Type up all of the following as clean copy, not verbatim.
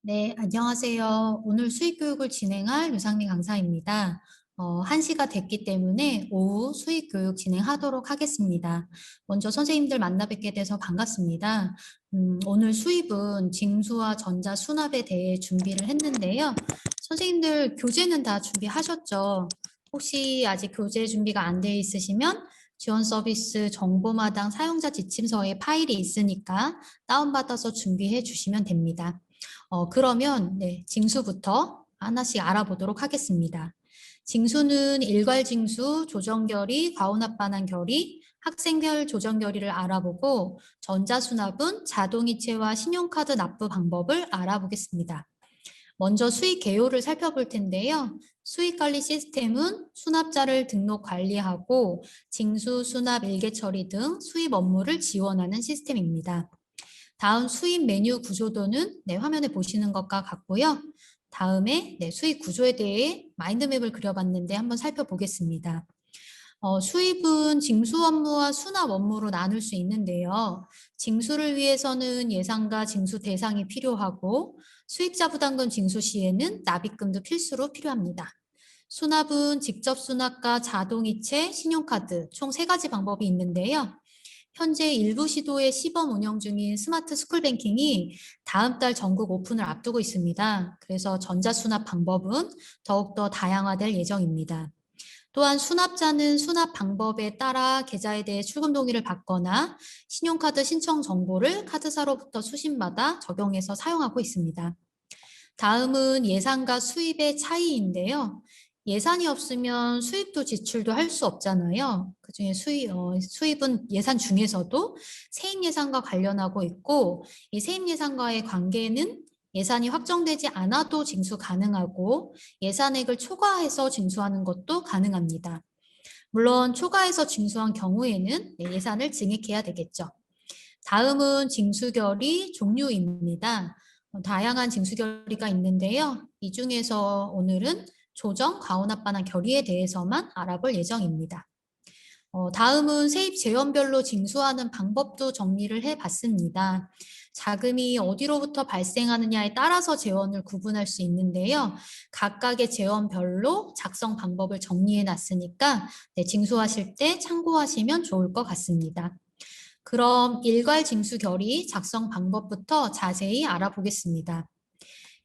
네, 안녕하세요. 오늘 수익 교육을 진행할 유상미 강사입니다. 1시가 됐기 때문에 오후 수익 교육 진행하도록 하겠습니다. 먼저 선생님들 만나 뵙게 돼서 반갑습니다. 오늘 수입은 징수와 전자 수납에 대해 준비를 했는데요. 선생님들 교재는 다 준비하셨죠? 혹시 아직 교재 준비가 안 돼 있으시면 지원 서비스 정보마당 사용자 지침서에 파일이 있으니까 다운받아서 준비해 주시면 됩니다. 그러면 네, 징수부터 하나씩 알아보도록 하겠습니다. 징수는 일괄징수, 조정결의, 과호납반환 결의, 학생별 조정결의를 알아보고 전자수납은 자동이체와 신용카드 납부 방법을 알아보겠습니다. 먼저 수익 개요를 살펴볼 텐데요. 수익관리 시스템은 수납자를 등록 관리하고 징수, 수납, 일개 처리 등 수입 업무를 지원하는 시스템입니다. 다음 수입 메뉴 구조도는 화면에 보시는 것과 같고요. 다음에 수익 구조에 대해 마인드맵을 그려봤는데 한번 살펴보겠습니다. 수입은 징수 업무와 수납 업무로 나눌 수 있는데요. 징수를 위해서는 예상과 징수 대상이 필요하고 수익자 부담금 징수 시에는 납입금도 필수로 필요합니다. 수납은 직접 수납과 자동이체, 신용카드 총 3가지 방법이 있는데요. 현재 일부 시도의 시범 운영 중인 스마트 스쿨뱅킹이 다음 달 전국 오픈을 앞두고 있습니다. 그래서 전자수납 방법은 더욱더 다양화될 예정입니다. 또한 수납자는 수납 방법에 따라 계좌에 대해 출금 동의를 받거나 신용카드 신청 정보를 카드사로부터 수신받아 적용해서 사용하고 있습니다. 다음은 예산과 수입의 차이인데요. 예산이 없으면 수입도 지출도 할 수 없잖아요. 그중에 수입은 예산 중에서도 세입 예산과 관련하고 있고 이 세입 예산과의 관계는 예산이 확정되지 않아도 징수 가능하고 예산액을 초과해서 징수하는 것도 가능합니다. 물론 초과해서 징수한 경우에는 예산을 증액해야 되겠죠. 다음은 징수결의 종류입니다. 다양한 징수결의가 있는데요. 이 중에서 오늘은 조정, 과호납반환 결의에 대해서만 알아볼 예정입니다. 다음은 세입 재원별로 징수하는 방법도 정리를 해봤습니다. 자금이 어디로부터 발생하느냐에 따라서 재원을 구분할 수 있는데요. 각각의 재원별로 작성 방법을 정리해놨으니까 징수하실 때 참고하시면 좋을 것 같습니다. 그럼 일괄 징수 결의 작성 방법부터 자세히 알아보겠습니다.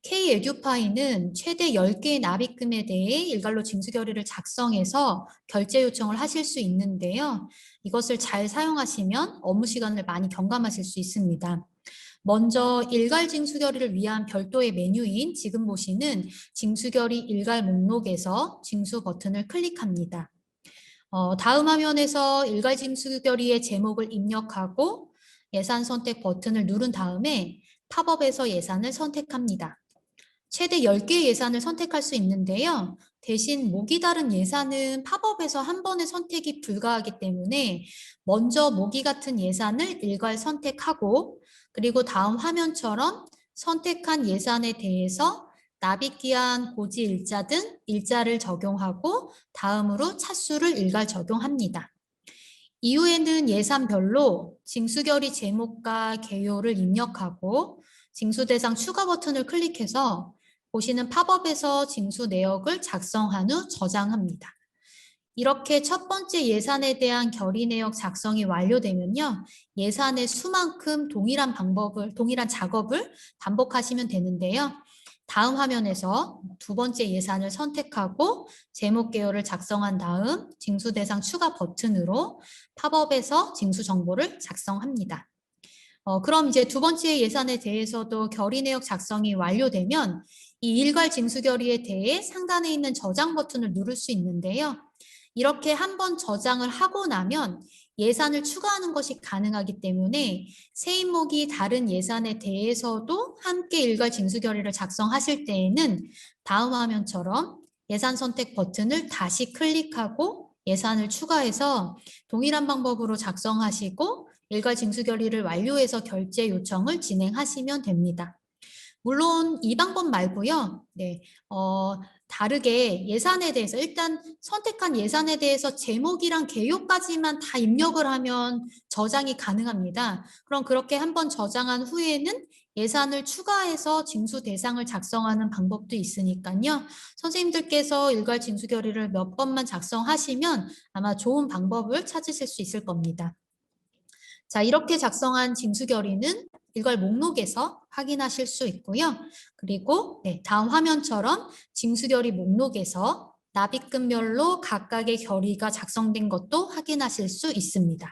K-에듀파이는 최대 10개의 납입금에 대해 일괄로 징수 결의를 작성해서 결제 요청을 하실 수 있는데요. 이것을 잘 사용하시면 업무 시간을 많이 경감하실 수 있습니다. 먼저 일괄 징수 결의를 위한 별도의 메뉴인 지금 보시는 징수 결의 일괄 목록에서 징수 버튼을 클릭합니다. 다음 화면에서 일괄 징수 결의의 제목을 입력하고 예산 선택 버튼을 누른 다음에 팝업에서 예산을 선택합니다. 최대 10개의 예산을 선택할 수 있는데요. 대신 목이 다른 예산은 팝업에서 한 번의 선택이 불가하기 때문에 먼저 목이 같은 예산을 일괄 선택하고 그리고 다음 화면처럼 선택한 예산에 대해서 납입기한, 고지일자 등 일자를 적용하고 다음으로 차수를 일괄 적용합니다. 이후에는 예산별로 징수결의 제목과 개요를 입력하고 징수대상 추가 버튼을 클릭해서 보시는 팝업에서 징수 내역을 작성한 후 저장합니다. 이렇게 첫 번째 예산에 대한 결의 내역 작성이 완료되면요. 예산의 수만큼 동일한 작업을 반복하시면 되는데요. 다음 화면에서 두 번째 예산을 선택하고 제목 개요를 작성한 다음 징수 대상 추가 버튼으로 팝업에서 징수 정보를 작성합니다. 그럼 이제 두 번째 예산에 대해서도 결의 내역 작성이 완료되면 이 일괄 징수 결의에 대해 상단에 있는 저장 버튼을 누를 수 있는데요. 이렇게 한번 저장을 하고 나면 예산을 추가하는 것이 가능하기 때문에 세입목이 다른 예산에 대해서도 함께 일괄 징수 결의를 작성하실 때에는 다음 화면처럼 예산 선택 버튼을 다시 클릭하고 예산을 추가해서 동일한 방법으로 작성하시고 일괄 징수 결의를 완료해서 결제 요청을 진행하시면 됩니다. 물론 이 방법 말고요. 다르게 예산에 대해서 일단 선택한 예산에 대해서 제목이랑 개요까지만 다 입력을 하면 저장이 가능합니다. 그럼 그렇게 한번 저장한 후에는 예산을 추가해서 징수 대상을 작성하는 방법도 있으니까요. 선생님들께서 일괄 징수 결의를 몇 번만 작성하시면 아마 좋은 방법을 찾으실 수 있을 겁니다. 자, 이렇게 작성한 징수 결의는 일괄 목록에서 확인하실 수 있고요. 그리고 다음 화면처럼 징수 결의 목록에서 납입금별로 각각의 결의가 작성된 것도 확인하실 수 있습니다.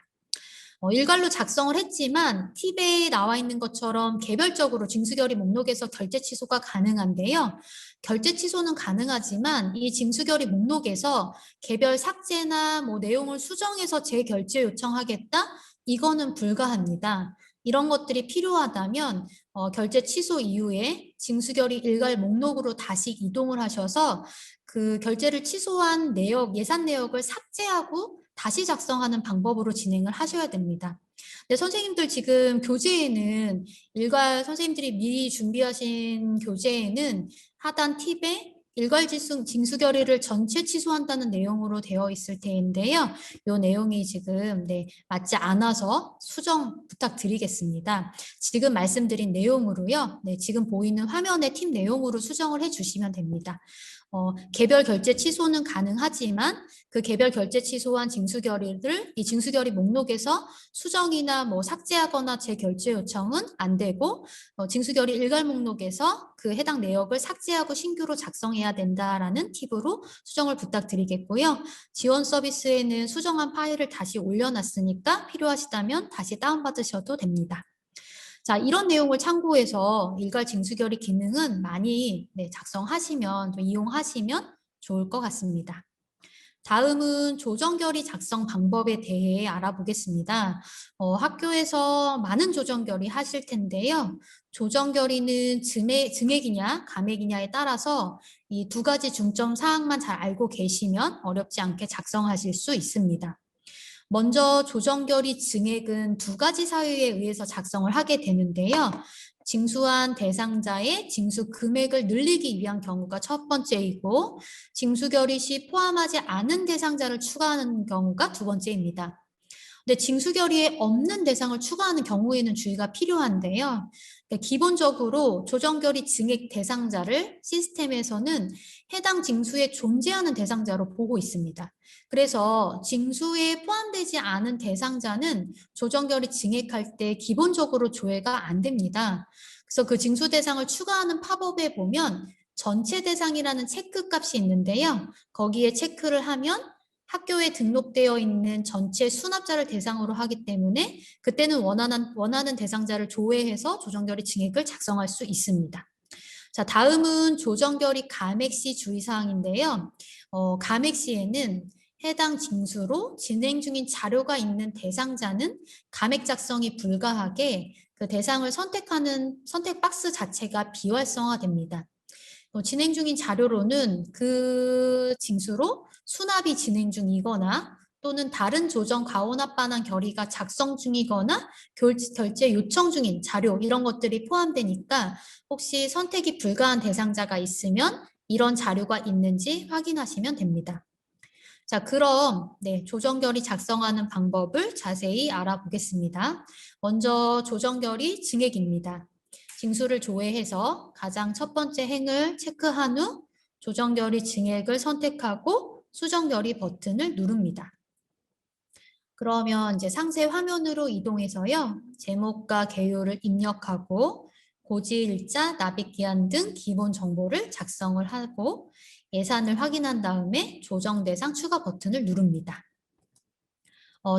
일괄로 작성을 했지만 팁에 나와 있는 것처럼 개별적으로 징수결의 목록에서 결제 취소가 가능한데요. 결제 취소는 가능하지만 이 징수결의 목록에서 개별 삭제나 내용을 수정해서 재결제 요청하겠다? 이거는 불가합니다. 이런 것들이 필요하다면 결제 취소 이후에 징수결의 일괄 목록으로 다시 이동을 하셔서 그 결제를 취소한 내역, 예산 내역을 삭제하고 다시 작성하는 방법으로 진행을 하셔야 됩니다. 근데 선생님들 지금 교재에는 일괄 선생님들이 미리 준비하신 교재에는 하단 팁에 일괄 징수 결의를 전체 취소한다는 내용으로 되어 있을 텐데요. 이 내용이 지금 맞지 않아서 수정 부탁드리겠습니다. 지금 말씀드린 내용으로요. 지금 보이는 화면의 팁 내용으로 수정을 해주시면 됩니다. 개별 결제 취소는 가능하지만 그 개별 결제 취소한 징수결의를 이 징수결의 목록에서 수정이나 삭제하거나 재결제 요청은 안 되고 징수결의 일괄 목록에서 그 해당 내역을 삭제하고 신규로 작성해야 된다라는 팁으로 수정을 부탁드리겠고요. 지원 서비스에는 수정한 파일을 다시 올려놨으니까 필요하시다면 다시 다운받으셔도 됩니다. 자, 이런 내용을 참고해서 일괄 징수결의 기능은 많이 작성하시면, 이용하시면 좋을 것 같습니다. 다음은 조정결의 작성 방법에 대해 알아보겠습니다. 학교에서 많은 조정결의 하실 텐데요. 조정결의는 증액이냐 감액이냐에 따라서 이 두 가지 중점 사항만 잘 알고 계시면 어렵지 않게 작성하실 수 있습니다. 먼저 조정결의 증액은 두 가지 사유에 의해서 작성을 하게 되는데요. 징수한 대상자의 징수 금액을 늘리기 위한 경우가 첫 번째이고 징수결의 시 포함하지 않은 대상자를 추가하는 경우가 두 번째입니다. 근데 징수결의에 없는 대상을 추가하는 경우에는 주의가 필요한데요. 기본적으로 조정결의 증액 대상자를 시스템에서는 해당 징수에 존재하는 대상자로 보고 있습니다. 그래서 징수에 포함되지 않은 대상자는 조정결의 증액할 때 기본적으로 조회가 안 됩니다. 그래서 그 징수 대상을 추가하는 팝업에 보면 전체 대상이라는 체크값이 있는데요. 거기에 체크를 하면 학교에 등록되어 있는 전체 수납자를 대상으로 하기 때문에 그때는 원하는 대상자를 조회해서 조정결의 증액을 작성할 수 있습니다. 자, 다음은 조정결의 감액 시 주의사항인데요. 감액 시에는 해당 징수로 진행 중인 자료가 있는 대상자는 감액 작성이 불가하게 그 대상을 선택하는 선택 박스 자체가 비활성화됩니다. 진행 중인 자료로는 그 징수로 수납이 진행 중이거나 또는 다른 조정 가원합 반환 결의가 작성 중이거나 결제 요청 중인 자료 이런 것들이 포함되니까 혹시 선택이 불가한 대상자가 있으면 이런 자료가 있는지 확인하시면 됩니다. 자, 그럼 조정결의 작성하는 방법을 자세히 알아보겠습니다. 먼저 조정결의 증액입니다. 징수를 조회해서 가장 첫 번째 행을 체크한 후 조정결의 증액을 선택하고 수정결의 버튼을 누릅니다. 그러면 이제 상세 화면으로 이동해서요. 제목과 개요를 입력하고 고지일자, 납입기한 등 기본 정보를 작성을 하고 예산을 확인한 다음에 조정 대상 추가 버튼을 누릅니다.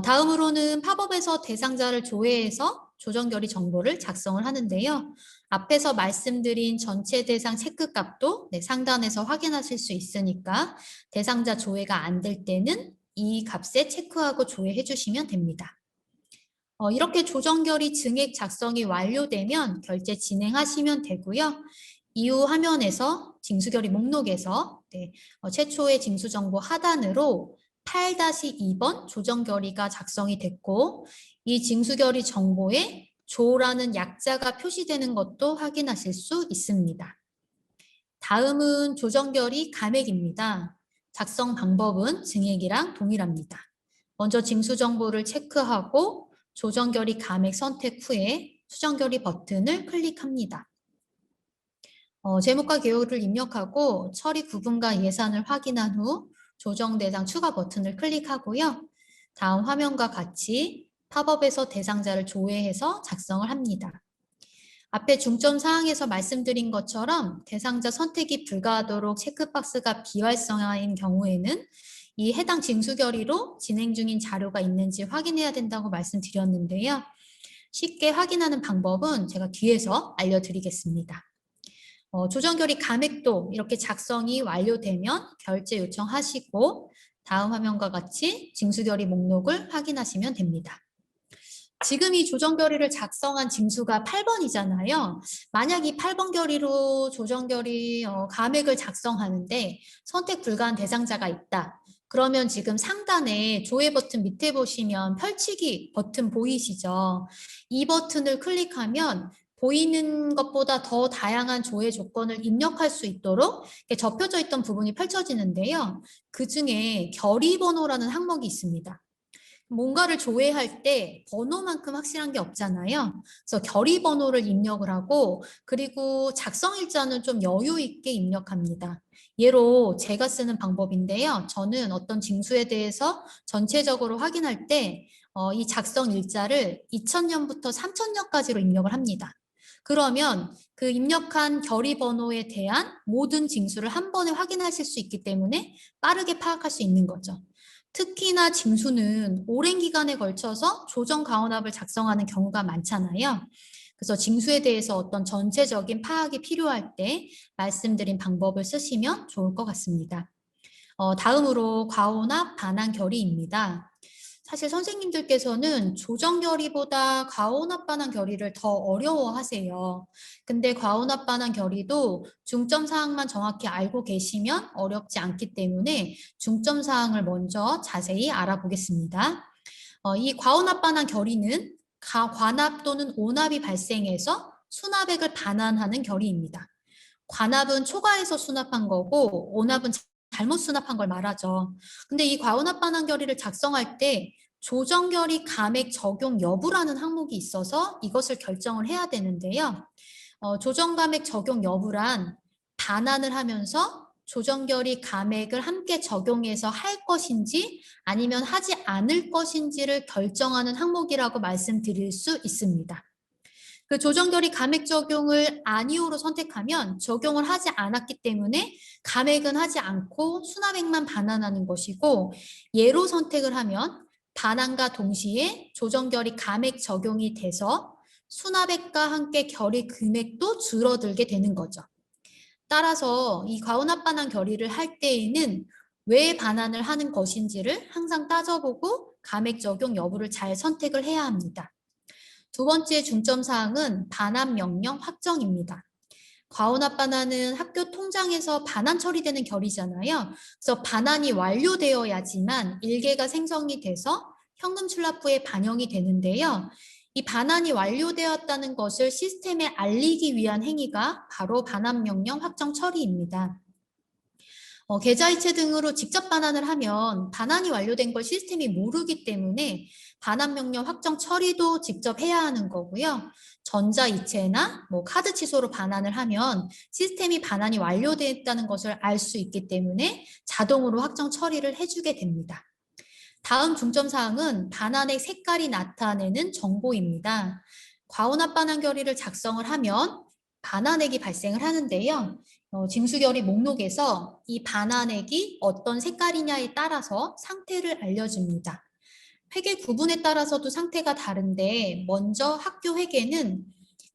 다음으로는 팝업에서 대상자를 조회해서 조정결의 정보를 작성을 하는데요. 앞에서 말씀드린 전체 대상 체크값도 상단에서 확인하실 수 있으니까 대상자 조회가 안 될 때는 이 값에 체크하고 조회해 주시면 됩니다. 이렇게 조정결의 증액 작성이 완료되면 결제 진행하시면 되고요. 이후 화면에서 징수결의 목록에서 최초의 징수정보 하단으로 8-2번 조정결의가 작성이 됐고 이 징수결의 정보에 조라는 약자가 표시되는 것도 확인하실 수 있습니다. 다음은 조정결의 감액입니다. 작성 방법은 증액이랑 동일합니다. 먼저 징수 정보를 체크하고 조정결의 감액 선택 후에 수정결의 버튼을 클릭합니다. 제목과 개요를 입력하고 처리 구분과 예산을 확인한 후 조정 대상 추가 버튼을 클릭하고요. 다음 화면과 같이 팝업에서 대상자를 조회해서 작성을 합니다. 앞에 중점 사항에서 말씀드린 것처럼 대상자 선택이 불가하도록 체크박스가 비활성화인 경우에는 이 해당 징수 결의로 진행 중인 자료가 있는지 확인해야 된다고 말씀드렸는데요. 쉽게 확인하는 방법은 제가 뒤에서 알려드리겠습니다. 조정 결의 감액도 이렇게 작성이 완료되면 결제 요청하시고 다음 화면과 같이 징수 결의 목록을 확인하시면 됩니다. 지금 이 조정 결의를 작성한 징수가 8번이잖아요. 만약 이 8번 결의로 조정 결의 감액을 작성하는데 선택 불가한 대상자가 있다. 그러면 지금 상단에 조회 버튼 밑에 보시면 펼치기 버튼 보이시죠? 이 버튼을 클릭하면 보이는 것보다 더 다양한 조회 조건을 입력할 수 있도록 접혀져 있던 부분이 펼쳐지는데요. 그중에 결의 번호라는 항목이 있습니다. 뭔가를 조회할 때 번호만큼 확실한 게 없잖아요. 그래서 결의 번호를 입력을 하고 그리고 작성 일자는 좀 여유 있게 입력합니다. 예로 제가 쓰는 방법인데요. 저는 어떤 징수에 대해서 전체적으로 확인할 때 이 작성 일자를 2000년부터 3000년까지로 입력을 합니다. 그러면 그 입력한 결의 번호에 대한 모든 징수를 한 번에 확인하실 수 있기 때문에 빠르게 파악할 수 있는 거죠. 특히나 징수는 오랜 기간에 걸쳐서 조정 가온합을 작성하는 경우가 많잖아요. 그래서 징수에 대해서 어떤 전체적인 파악이 필요할 때 말씀드린 방법을 쓰시면 좋을 것 같습니다. 다음으로 과온합 반환 결의입니다. 사실 선생님들께서는 조정 결의보다 과온합 반환 결의를 더 어려워하세요. 근데 과온합 반환 결의도 중점 사항만 정확히 알고 계시면 어렵지 않기 때문에 중점 사항을 먼저 자세히 알아보겠습니다. 이 과온합 반환 결의는 관합 또는 온합이 발생해서 수납액을 반환하는 결의입니다. 관합은 초과해서 수납한 거고 온합은 잘못 수납한 걸 말하죠. 근데 이 과온합 반환 결의를 작성할 때 조정 결의 감액 적용 여부라는 항목이 있어서 이것을 결정을 해야 되는데요. 조정 감액 적용 여부란 반환을 하면서 조정 결의 감액을 함께 적용해서 할 것인지 아니면 하지 않을 것인지를 결정하는 항목이라고 말씀드릴 수 있습니다. 그 조정 결의 감액 적용을 아니오로 선택하면 적용을 하지 않았기 때문에 감액은 하지 않고 수납액만 반환하는 것이고 예로 선택을 하면 반환과 동시에 조정 결의 감액 적용이 돼서 수납액과 함께 결의 금액도 줄어들게 되는 거죠. 따라서 이 과온합 반환 결의를 할 때에는 왜 반환을 하는 것인지를 항상 따져보고 감액 적용 여부를 잘 선택을 해야 합니다. 두 번째 중점 사항은 반환 명령 확정입니다. 과온합 반환은 학교 통장에서 반환 처리되는 결의잖아요. 그래서 반환이 완료되어야지만 일개가 생성이 돼서 현금 출납부에 반영이 되는데요. 이 반환이 완료되었다는 것을 시스템에 알리기 위한 행위가 바로 반환 명령 확정 처리입니다. 계좌이체 등으로 직접 반환을 하면 반환이 완료된 걸 시스템이 모르기 때문에 반환 명령 확정 처리도 직접 해야 하는 거고요. 전자이체나 카드 취소로 반환을 하면 시스템이 반환이 완료됐다는 것을 알 수 있기 때문에 자동으로 확정 처리를 해주게 됩니다. 다음 중점 사항은 반환의 색깔이 나타내는 정보입니다. 과온합 반환 결의를 작성을 하면 반환액이 발생을 하는데요. 징수결의 목록에서 이 반환액이 어떤 색깔이냐에 따라서 상태를 알려줍니다. 회계 구분에 따라서도 상태가 다른데 먼저 학교 회계는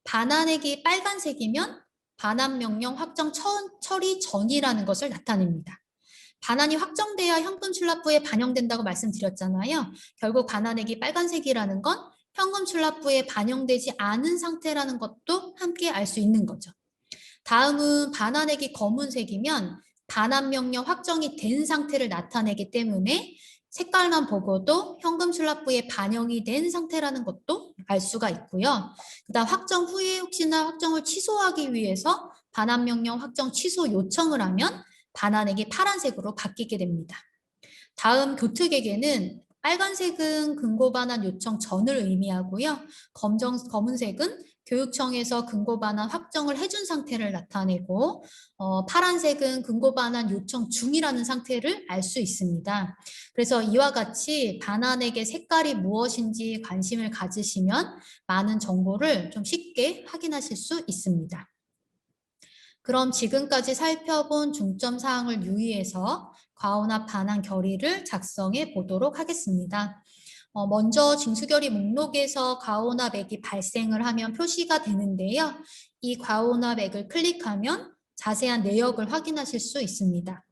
반환액이 빨간색이면 반환 명령 확정 처리 전이라는 것을 나타냅니다. 반환이 확정돼야 현금 출납부에 반영된다고 말씀드렸잖아요. 결국 반환액이 빨간색이라는 건 현금 출납부에 반영되지 않은 상태라는 것도 함께 알 수 있는 거죠. 다음은 반환액이 검은색이면 반환 명령 확정이 된 상태를 나타내기 때문에 색깔만 보고도 현금 출납부에 반영이 된 상태라는 것도 알 수가 있고요. 그다음 확정 후에 혹시나 확정을 취소하기 위해서 반환 명령 확정 취소 요청을 하면 반환액이 파란색으로 바뀌게 됩니다. 다음 교특액에는 빨간색은 근고반환 요청 전을 의미하고요. 검은색은 교육청에서 근고반환 확정을 해준 상태를 나타내고 파란색은 근고반환 요청 중이라는 상태를 알 수 있습니다. 그래서 이와 같이 반환액의 색깔이 무엇인지 관심을 가지시면 많은 정보를 좀 쉽게 확인하실 수 있습니다. 그럼 지금까지 살펴본 중점 사항을 유의해서 과오나 반환 결의를 작성해 보도록 하겠습니다. 먼저 징수결의 목록에서 과오나 맥이 발생을 하면 표시가 되는데요. 이 과오나 맥을 클릭하면 자세한 내역을 확인하실 수 있습니다.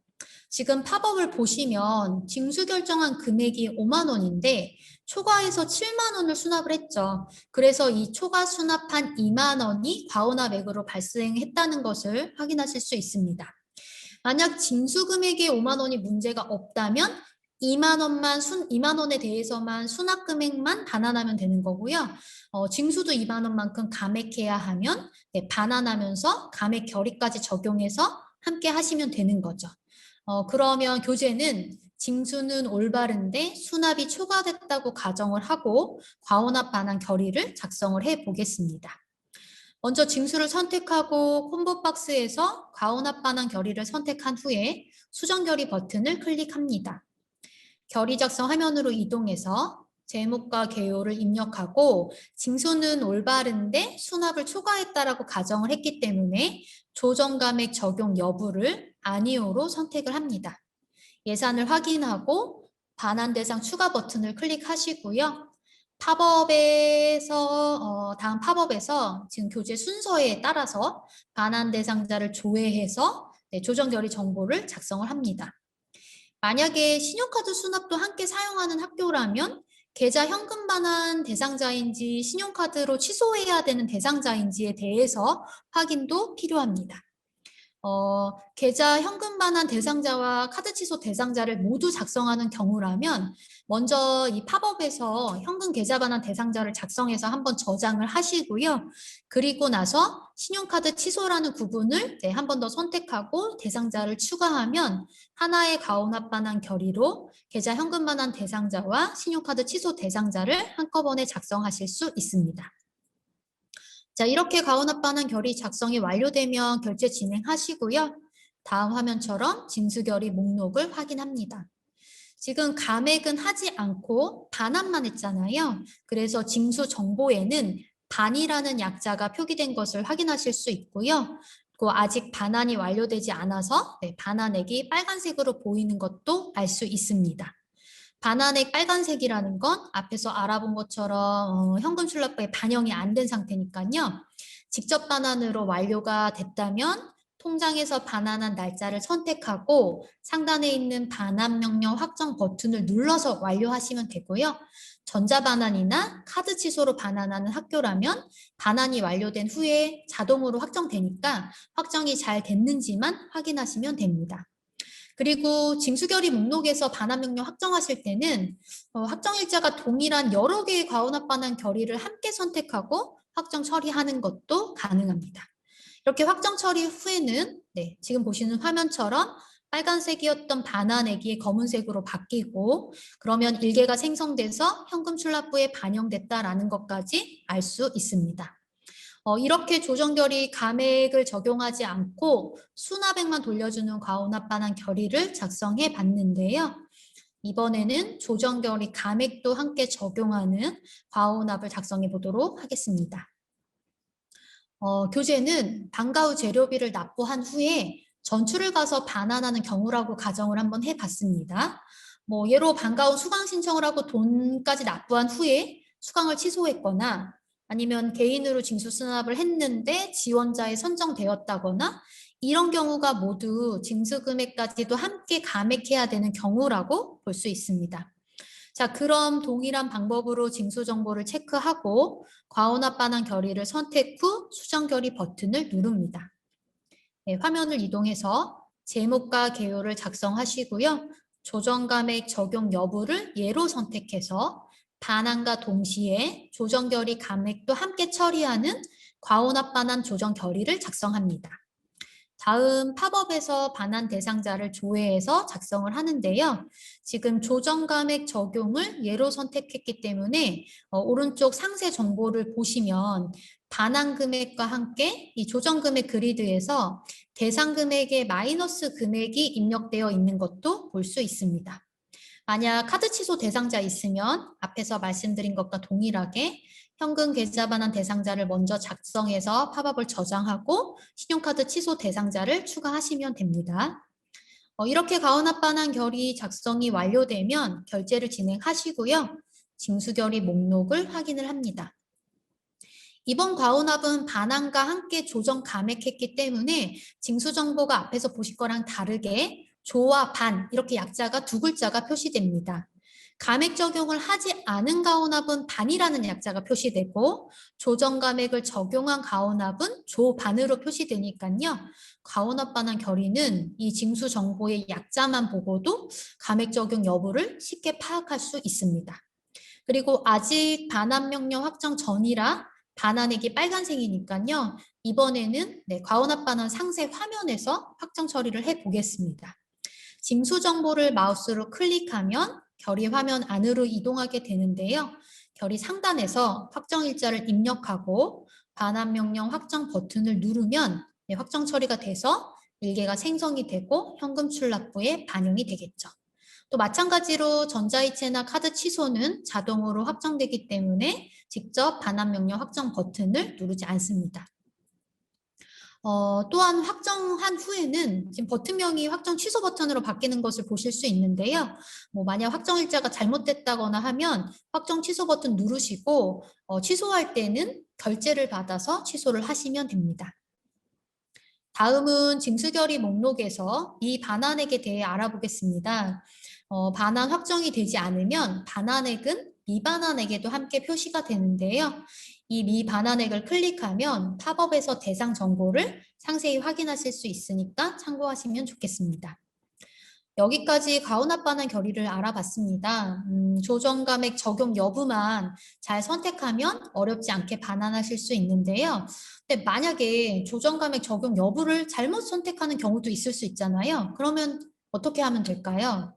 지금 팝업을 보시면 징수 결정한 금액이 5만 원인데 초과해서 7만 원을 수납을 했죠. 그래서 이 초과 수납한 2만 원이 과오나 맥으로 발생했다는 것을 확인하실 수 있습니다. 만약 징수 금액의 5만 원이 문제가 없다면 2만 원에 대해서만 수납 금액만 반환하면 되는 거고요. 징수도 2만 원만큼 감액해야 하면 반환하면서 감액 결의까지 적용해서 함께 하시면 되는 거죠. 그러면 교재는 징수는 올바른데 수납이 초과됐다고 가정을 하고 과오납 반환 결의를 작성을 해 보겠습니다. 먼저 징수를 선택하고 콤보 박스에서 과오납 반환 결의를 선택한 후에 수정 결의 버튼을 클릭합니다. 결의 작성 화면으로 이동해서 제목과 개요를 입력하고 징수는 올바른데 수납을 초과했다라고 가정을 했기 때문에 조정 감액 적용 여부를 아니오로 선택을 합니다. 예산을 확인하고 반환 대상 추가 버튼을 클릭하시고요. 다음 팝업에서 지금 교재 순서에 따라서 반환 대상자를 조회해서 조정 결의 정보를 작성을 합니다. 만약에 신용카드 수납도 함께 사용하는 학교라면 계좌 현금 반환 대상자인지 신용카드로 취소해야 되는 대상자인지에 대해서 확인도 필요합니다. 계좌 현금 반환 대상자와 카드 취소 대상자를 모두 작성하는 경우라면 먼저 이 팝업에서 현금 계좌 반환 대상자를 작성해서 한번 저장을 하시고요. 그리고 나서 신용카드 취소라는 구분을 한 번 더 선택하고 대상자를 추가하면 하나의 과오납 반환 결의로 계좌 현금 반환 대상자와 신용카드 취소 대상자를 한꺼번에 작성하실 수 있습니다. 자, 이렇게 과오납 반환 결의 작성이 완료되면 결제 진행하시고요. 다음 화면처럼 징수결의 목록을 확인합니다. 지금 감액은 하지 않고 반환만 했잖아요. 그래서 징수 정보에는 반이라는 약자가 표기된 것을 확인하실 수 있고요. 또 아직 반환이 완료되지 않아서 반환액이 빨간색으로 보이는 것도 알 수 있습니다. 반환액 빨간색이라는 건 앞에서 알아본 것처럼 현금 출납부에 반영이 안 된 상태니까요. 직접 반환으로 완료가 됐다면 통장에서 반환한 날짜를 선택하고 상단에 있는 반환 명령 확정 버튼을 눌러서 완료하시면 되고요. 전자반환이나 카드 취소로 반환하는 학교라면 반환이 완료된 후에 자동으로 확정되니까 확정이 잘 됐는지만 확인하시면 됩니다. 그리고 징수결의 목록에서 반환 명령 확정하실 때는 확정일자가 동일한 여러 개의 과오납 반환 결의를 함께 선택하고 확정 처리하는 것도 가능합니다. 이렇게 확정 처리 후에는 지금 보시는 화면처럼 빨간색이었던 반환액이 검은색으로 바뀌고 그러면 일개가 생성돼서 현금 출납부에 반영됐다라는 것까지 알 수 있습니다. 이렇게 조정결의 감액을 적용하지 않고 수납액만 돌려주는 과오납 반환 결의를 작성해 봤는데요. 이번에는 조정결의 감액도 함께 적용하는 과오납을 작성해 보도록 하겠습니다. 교재는 방과 후 재료비를 납부한 후에 전출을 가서 반환하는 경우라고 가정을 한번 해봤습니다. 예로 방과 후 수강 신청을 하고 돈까지 납부한 후에 수강을 취소했거나 아니면 개인으로 징수 수납을 했는데 지원자에 선정되었다거나 이런 경우가 모두 징수 금액까지도 함께 감액해야 되는 경우라고 볼 수 있습니다. 자, 그럼 동일한 방법으로 징수 정보를 체크하고 과오납 반환 결의를 선택 후 수정 결의 버튼을 누릅니다. 화면을 이동해서 제목과 개요를 작성하시고요. 조정 감액 적용 여부를 예로 선택해서 반환과 동시에 조정 결의 감액도 함께 처리하는 과오납 반환 조정 결의를 작성합니다. 다음 팝업에서 반환 대상자를 조회해서 작성을 하는데요. 지금 조정 감액 적용을 예로 선택했기 때문에 오른쪽 상세 정보를 보시면 반환 금액과 함께 이 조정 금액 그리드에서 대상 금액에 마이너스 금액이 입력되어 있는 것도 볼 수 있습니다. 만약 카드 취소 대상자 있으면 앞에서 말씀드린 것과 동일하게 현금 계좌 반환 대상자를 먼저 작성해서 팝업을 저장하고 신용카드 취소 대상자를 추가하시면 됩니다. 이렇게 가원합 반환 결의 작성이 완료되면 결제를 진행하시고요. 징수결의 목록을 확인을 합니다. 이번 과원합은 반환과 함께 조정 감액했기 때문에 징수 정보가 앞에서 보실 거랑 다르게 조와 반 이렇게 약자가 두 글자가 표시됩니다. 감액 적용을 하지 않은 가원합은 반이라는 약자가 표시되고 조정 감액을 적용한 가원합은 조반으로 표시되니까요. 가원합 반환 결의는 이 징수 정보의 약자만 보고도 감액 적용 여부를 쉽게 파악할 수 있습니다. 그리고 아직 반환 명령 확정 전이라 반환액이 빨간색이니까요. 이번에는 과원합 반환 상세 화면에서 확정 처리를 해보겠습니다. 징수 정보를 마우스로 클릭하면 결의 화면 안으로 이동하게 되는데요. 결의 상단에서 확정 일자를 입력하고 반환 명령 확정 버튼을 누르면 확정 처리가 돼서 일개가 생성이 되고 현금 출납부에 반영이 되겠죠. 또 마찬가지로 전자이체나 카드 취소는 자동으로 확정되기 때문에 직접 반환 명령 확정 버튼을 누르지 않습니다. 또한 확정한 후에는 지금 버튼명이 확정 취소 버튼으로 바뀌는 것을 보실 수 있는데요. 만약 확정 일자가 잘못됐다거나 하면 확정 취소 버튼 누르시고 취소할 때는 결제를 받아서 취소를 하시면 됩니다. 다음은 징수결의 목록에서 이 반환액에 대해 알아보겠습니다. 반환 확정이 되지 않으면 반환액은 미반환액에도 함께 표시가 되는데요. 이 미반환액을 클릭하면 팝업에서 대상 정보를 상세히 확인하실 수 있으니까 참고하시면 좋겠습니다. 여기까지 가운합 반환 결의를 알아봤습니다. 조정 감액 적용 여부만 잘 선택하면 어렵지 않게 반환하실 수 있는데요. 근데 만약에 조정 감액 적용 여부를 잘못 선택하는 경우도 있을 수 있잖아요. 그러면 어떻게 하면 될까요?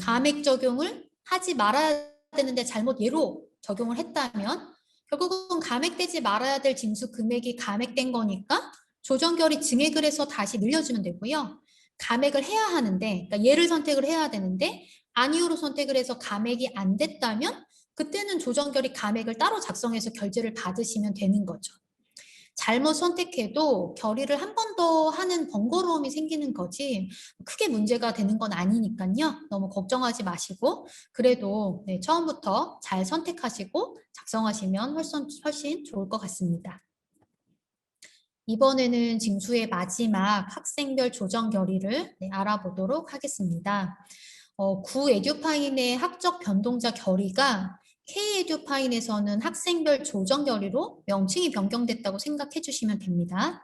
감액 적용을 하지 말아야 되는데 잘못 예로 적용을 했다면 결국은 감액되지 말아야 될 징수 금액이 감액된 거니까 조정 결의 증액을 해서 다시 늘려주면 되고요. 감액을 해야 하는데, 그러니까 얘를 선택을 해야 되는데 아니오로 선택을 해서 감액이 안 됐다면 그때는 조정결의 감액을 따로 작성해서 결제를 받으시면 되는 거죠. 잘못 선택해도 결의를 한 번 더 하는 번거로움이 생기는 거지 크게 문제가 되는 건 아니니까요. 너무 걱정하지 마시고 그래도 처음부터 잘 선택하시고 작성하시면 훨씬 좋을 것 같습니다. 이번에는 징수의 마지막 학생별 조정 결의를 알아보도록 하겠습니다. 구 에듀파인의 학적 변동자 결의가 K 에듀파인에서는 학생별 조정 결의로 명칭이 변경됐다고 생각해 주시면 됩니다.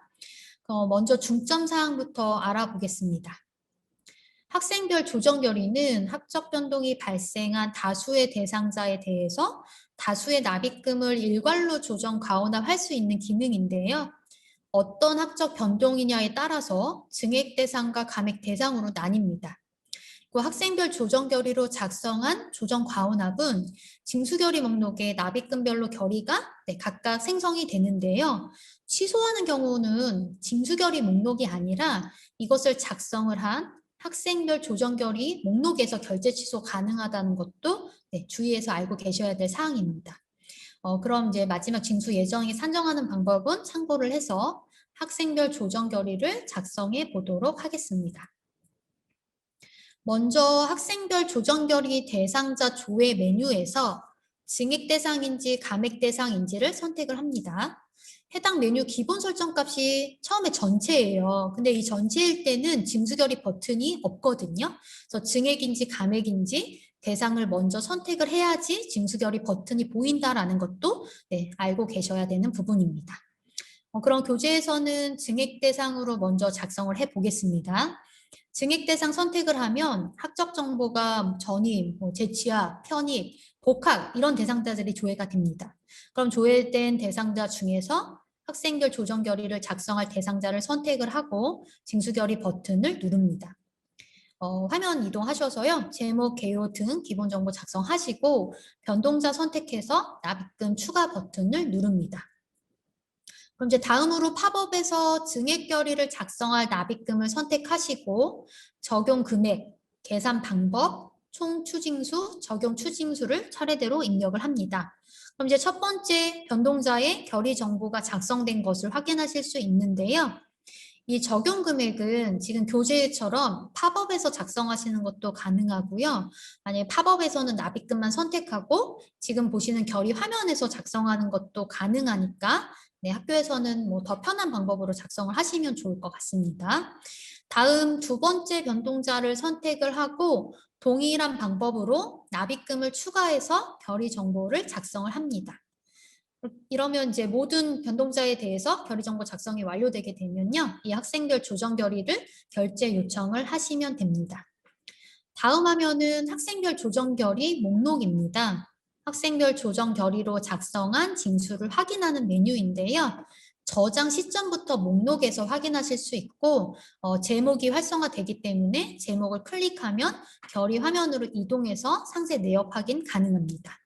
먼저 중점 사항부터 알아보겠습니다. 학생별 조정 결의는 학적 변동이 발생한 다수의 대상자에 대해서 다수의 납입금을 일괄로 조정 가온합할 수 있는 기능인데요. 어떤 학적 변동이냐에 따라서 증액 대상과 감액 대상으로 나뉩니다. 그 학생별 조정 결의로 작성한 조정 과온합은 징수 결의 목록에 납입금별로 결의가 각각 생성이 되는데요. 취소하는 경우는 징수 결의 목록이 아니라 이것을 작성을 한 학생별 조정 결의 목록에서 결제 취소 가능하다는 것도 주의해서 알고 계셔야 될 사항입니다. 그럼 이제 마지막 징수 예정액 산정하는 방법은 참고를 해서 학생별 조정 결의를 작성해 보도록 하겠습니다. 먼저 학생별 조정 결의 대상자 조회 메뉴에서 증액 대상인지 감액 대상인지를 선택을 합니다. 해당 메뉴 기본 설정 값이 처음에 전체예요. 근데 이 전체일 때는 징수 결의 버튼이 없거든요. 그래서 증액인지 감액인지 대상을 먼저 선택을 해야지 징수 결의 버튼이 보인다라는 것도 알고 계셔야 되는 부분입니다. 그럼 교재에서는 증액 대상으로 먼저 작성을 해 보겠습니다. 증액 대상 선택을 하면 학적 정보가 전입, 재취합, 편입, 복학 이런 대상자들이 조회가 됩니다. 그럼 조회된 대상자 중에서 학생별 조정 결의를 작성할 대상자를 선택을 하고 징수 결의 버튼을 누릅니다. 화면 이동하셔서요. 제목, 개요 등 기본 정보 작성하시고 변동자 선택해서 납입금 추가 버튼을 누릅니다. 그럼 이제 다음으로 팝업에서 증액 결의를 작성할 납입금을 선택하시고 적용 금액, 계산 방법, 총 추징수, 적용 추징수를 차례대로 입력을 합니다. 그럼 이제 첫 번째 변동자의 결의 정보가 작성된 것을 확인하실 수 있는데요. 이 적용 금액은 지금 교재처럼 팝업에서 작성하시는 것도 가능하고요. 만약에 팝업에서는 납입금만 선택하고 지금 보시는 결의 화면에서 작성하는 것도 가능하니까 네, 학교에서는 뭐 더 편한 방법으로 작성을 하시면 좋을 것 같습니다. 다음 두 번째 변동자를 선택을 하고 동일한 방법으로 납입금을 추가해서 결의 정보를 작성을 합니다. 이러면 이제 모든 변동자에 대해서 결의 정보 작성이 완료되게 되면요. 이 학생별 조정 결의를 결제 요청을 하시면 됩니다. 다음 화면은 학생별 조정 결의 목록입니다. 학생별 조정 결의로 작성한 징수를 확인하는 메뉴인데요. 저장 시점부터 목록에서 확인하실 수 있고 제목이 활성화되기 때문에 제목을 클릭하면 결의 화면으로 이동해서 상세 내역 확인 가능합니다.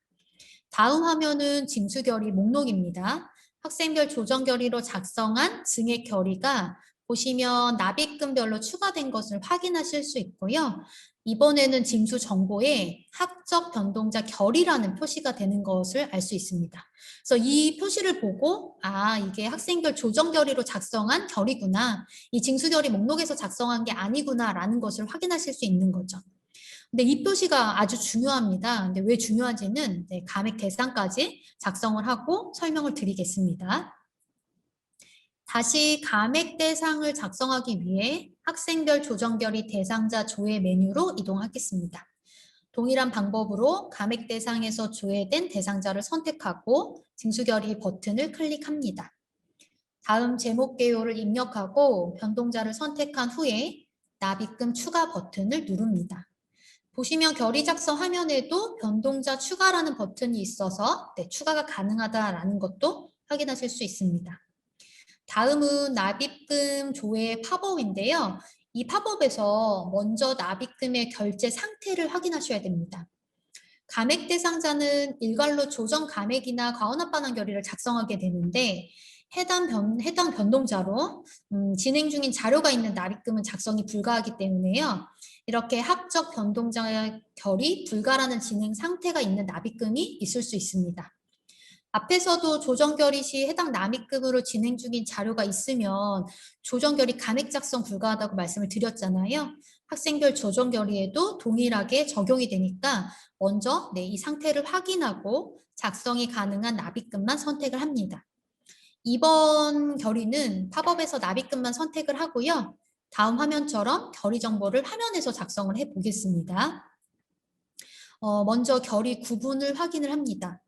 다음 화면은 징수 결의 목록입니다. 학생별 조정 결의로 작성한 증액 결의가 보시면 납입금별로 추가된 것을 확인하실 수 있고요. 이번에는 징수 정보에 학적 변동자 결의라는 표시가 되는 것을 알 수 있습니다. 그래서 이 표시를 보고 이게 학생별 조정 결의로 작성한 결의구나. 이 징수 결의 목록에서 작성한 게 아니구나라는 것을 확인하실 수 있는 거죠. 근데 이 표시가 아주 중요합니다. 근데 왜 중요한지는 감액 대상까지 작성을 하고 설명을 드리겠습니다. 다시 감액 대상을 작성하기 위해 학생별 조정 결의 대상자 조회 메뉴로 이동하겠습니다. 동일한 방법으로 감액 대상에서 조회된 대상자를 선택하고 징수 결의 버튼을 클릭합니다. 다음 제목 개요를 입력하고 변동자를 선택한 후에 납입금 추가 버튼을 누릅니다. 보시면 결의 작성 화면에도 변동자 추가라는 버튼이 있어서 추가가 가능하다라는 것도 확인하실 수 있습니다. 다음은 납입금 조회 팝업인데요. 이 팝업에서 먼저 납입금의 결제 상태를 확인하셔야 됩니다. 감액 대상자는 일괄로 조정 감액이나 과언합반환 결의를 작성하게 되는데 해당 변동자로 진행 중인 자료가 있는 납입금은 작성이 불가하기 때문에요. 이렇게 학적 변동자 결의 불가라는 진행 상태가 있는 납입금이 있을 수 있습니다. 앞에서도 조정 결의 시 해당 납입금으로 진행 중인 자료가 있으면 조정 결의 감액 작성 불가하다고 말씀을 드렸잖아요. 학생별 조정 결의에도 동일하게 적용이 되니까 먼저 이 상태를 확인하고 작성이 가능한 납입금만 선택을 합니다. 이번 결의는 팝업에서 납입금만 선택을 하고요. 다음 화면처럼 결의 정보를 화면에서 작성을 해보겠습니다. 먼저 결의 구분을 확인을 합니다.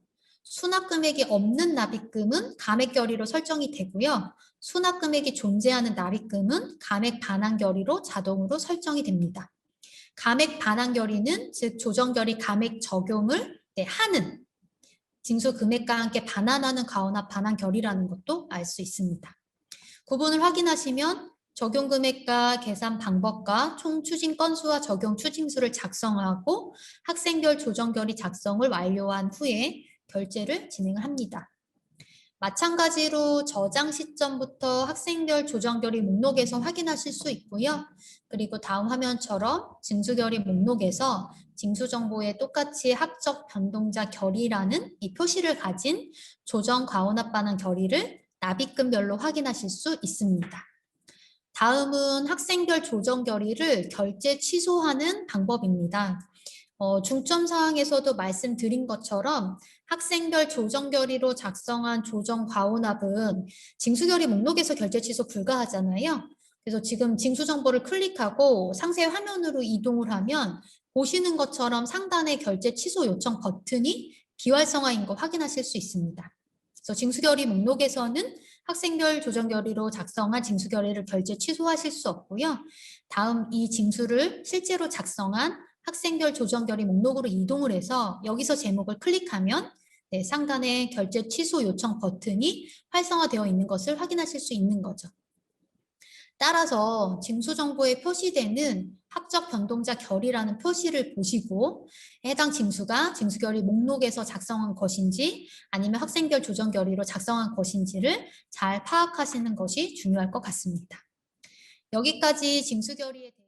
수납 금액이 없는 납입금은 감액 결의로 설정이 되고요. 수납 금액이 존재하는 납입금은 감액 반환 결의로 자동으로 설정이 됩니다. 감액 반환 결의는 즉 조정 결의 감액 적용을 하는 징수 금액과 함께 반환하는 과언합 반환 결의라는 것도 알 수 있습니다. 구분을 확인하시면 적용 금액과 계산 방법과 총 추징 건수와 적용 추징수를 작성하고 학생별 조정 결의 작성을 완료한 후에 결제를 진행을 합니다. 마찬가지로 저장 시점부터 학생별 조정 결의 목록에서 확인하실 수 있고요. 그리고 다음 화면처럼 징수 결의 목록에서 징수 정보에 똑같이 학적 변동자 결의라는 이 표시를 가진 조정 과언합 반환 결의를 납입금별로 확인하실 수 있습니다. 다음은 학생별 조정 결의를 결제 취소하는 방법입니다. 중점 사항에서도 말씀드린 것처럼 학생별 조정 결의로 작성한 조정 과언합은 징수 결의 목록에서 결제 취소 불가하잖아요. 그래서 지금 징수 정보를 클릭하고 상세 화면으로 이동을 하면 보시는 것처럼 상단에 결제 취소 요청 버튼이 비활성화인 거 확인하실 수 있습니다. 그래서 징수 결의 목록에서는 학생별 조정 결의로 작성한 징수 결의를 결제 취소하실 수 없고요. 다음 이 징수를 실제로 작성한 학생별 조정 결의 목록으로 이동을 해서 여기서 제목을 클릭하면 네, 상단에 결제 취소 요청 버튼이 활성화되어 있는 것을 확인하실 수 있는 거죠. 따라서 징수 정보에 표시되는 학적 변동자 결이라는 표시를 보시고 해당 징수가 징수결의 목록에서 작성한 것인지 아니면 학생결 조정 결의로 작성한 것인지를 잘 파악하시는 것이 중요할 것 같습니다. 여기까지 징수 결의에 대해